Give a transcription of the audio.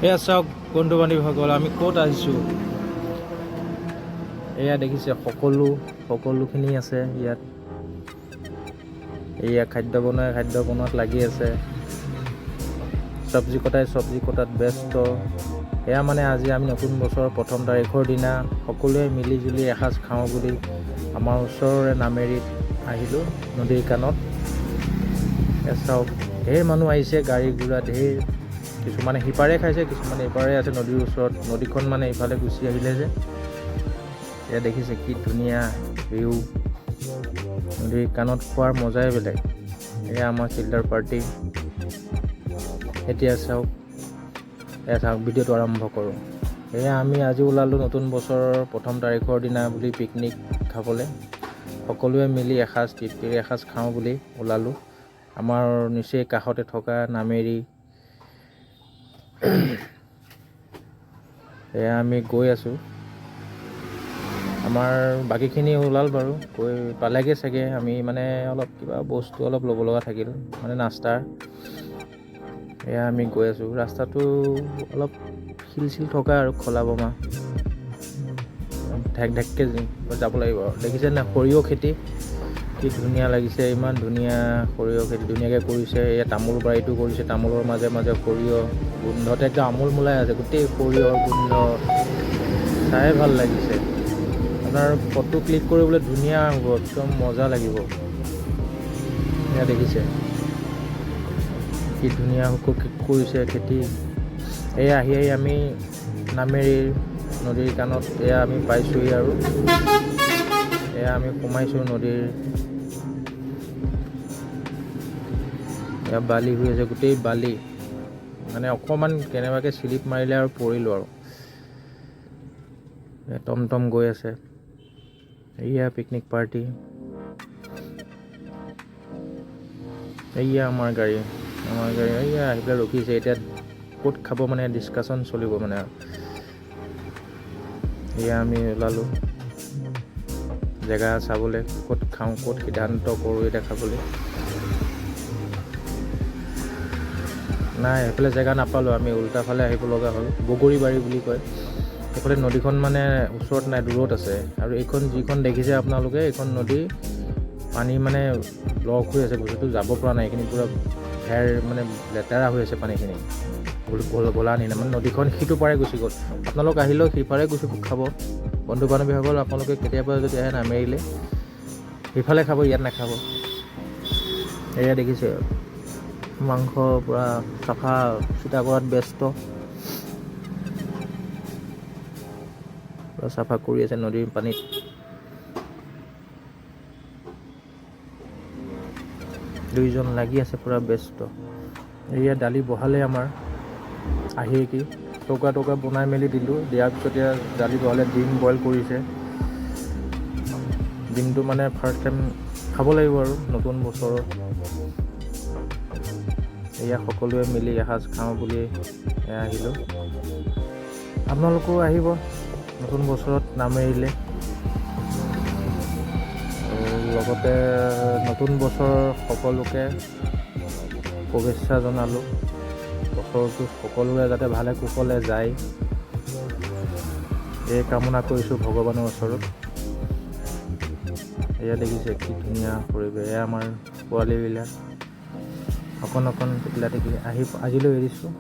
এয়া চাওক বন্ধু বান্ধৱীসকল, আমি ক'ত আহিছোঁ। এয়া দেখিছে সকলোখিনি আছে ইয়াত। এয়া খাদ্য বনোৱাত লাগি আছে। চব্জি কটাত ব্যস্ত। এয়া মানে আজি আমি নতুন বছৰৰ প্ৰথম তাৰিখৰ দিনা সকলোৱে মিলি জুলি এসাঁজ খাওঁ বুলি আমাৰ ওচৰৰে নামেৰিত আহিলোঁ, নদীৰ কাণত। এয়া চাওক, ঢেৰ মানুহ আহিছে, গাড়ী ঘোঁৰা ঢেৰ। কিছুমানে সিপাৰে খাইছে, কিছুমানে ইপাৰে আছে নদীৰ ওচৰত। নদীখন মানে ইফালে গুচি আহিলে যে। এয়া দেখিছে কি ধুনীয়া ভিউ। নদীৰ কাণত খোৱাৰ মজাই বেলেগ। এয়া আমাৰ চিল্ডাৰ পাৰ্টি। এতিয়া চাওক ভিডিঅ'টো আৰম্ভ কৰোঁ। এয়া আমি আজি ওলালোঁ নতুন বছৰৰ প্ৰথম তাৰিখৰ দিনা বুলি পিকনিক খাবলৈ। সকলোৱে মিলি এসাঁজ তৃপ্তিৰে এসাঁজ খাওঁ বুলি ওলালোঁ। আমাৰ নিচেই কাষতে থকা নামেৰি। এয়া আমি গৈ আছোঁ। আমাৰ বাকীখিনি ওলাল বাৰু, গৈ পালেগৈ চাগে। আমি মানে অলপ কিবা বস্তু অলপ ল'ব লগা থাকিল, মানে নাস্তাৰ। এয়া আমি গৈ আছোঁ। ৰাস্তাটো অলপ শিল থকা আৰু খলা বমা। ঢেককৈ যাব লাগিব আৰু। দেখিছে নাই সৰিয়হ খেতি কি ধুনীয়া লাগিছে, ইমান ধুনীয়া সৰিয়হ খেতি ধুনীয়াকৈ কৰিছে। এয়া তামোল বাৰীটো কৰিছে, তামোলৰ মাজে মাজে সৰিয়হ গোন্ধতে একদম আমোল মোলাই আছে, গোটেই সৰিয়হৰ গোন্ধ। চাই ভাল লাগিছে। আপোনাৰ ফটো ক্লিক কৰিবলৈ ধুনীয়া হ'ব, একদম মজা লাগিব। এয়া দেখিছে কি ধুনীয়া কৰিছে খেতি। এয়া আহি আমি নামেৰিৰ নদীৰ কাণত এয়া আমি পাইছোঁহি আৰু। এয়া আমি সোমাইছোঁ নদীৰ। এয়া বালি হৈ আছে, গোটেই বালি। মানে অকণমান কেনেবাকৈ স্লিপ মাৰিলে আৰু পৰিলোঁ আৰু। টমটম গৈ আছে। এয়া পিকনিক পাৰ্টি। এয়া আমাৰ গাড়ী এয়া আহি পেলাই ৰখিছে। এতিয়া ক'ত খাব মানে ডিছকাশ্যন চলিব মানে আৰু। এয়া আমি ওলালোঁ জেগা চাবলৈ, ক'ত খাওঁ ক'ত সিদ্ধান্ত কৰোঁ এতিয়া খাবলৈ। নাই সেইফালে জেগা নাপালোঁ, আমি উল্টা ফালে আহিব লগা হ'ল। বগৰীবাৰী বুলি কয়। সেইফালে নদীখন মানে ওচৰত নাই, দূৰত আছে। আৰু এইখন যিখন দেখিছে আপোনালোকে, এইখন নদী পানী মানে ব্লক হৈ আছে, বস্তুটো যাব পৰা নাই। এইখিনি পূৰা মানে লেতেৰা হৈ আছে পানীখিনি, গলা নিচিনা। মানে নদীখন সিটো পাৰে গুচি গ'ল। আপোনালোক আহিলেও সিপাৰে গুচি খাব। বন্ধু বান্ধৱীসকল, আপোনালোকে কেতিয়াবা যদি আহে নামেৰিলে সিফালে খাব, ইয়াত নাখাব। এয়া দেখিছে মাংস পূৰা চাফা চিতা কৰাত ব্যস্ত। পূৰা চাফা কৰি আছে নদীৰ পানীত। দুইজন লাগি আছে, পূৰা ব্যস্ত। এয়া দালি বহালে আমাৰ আহি কি টকা বনাই মেলি দিলোঁ। দিয়াৰ পিছত এয়া দালি বহালে, ডিম বইল কৰিছে। ডিমটো মানে ফাৰ্ষ্ট টাইম খাব লাগিব আৰু নতুন বছৰত। এয়া সকলোৱে মিলি এসাঁজ খাওঁ বুলি এয়া আহিলোঁ। আপোনালোকেও আহিব নতুন বছৰত নামেৰিলে। লগতে নতুন বছৰৰ সকলোকে শুভেচ্ছা জনালোঁ। বছৰটো সকলোৰে যাতে ভালে কুশলে যায়, এই কামনা কৰিছোঁ ভগৱানৰ ওচৰত। এয়া দেখিছে কি ধুনীয়া পৰিৱেশ। এয়া আমাৰ পোৱালীবিলাক অকণ টিকলা টিকলি আজিলৈ এৰিছোঁ।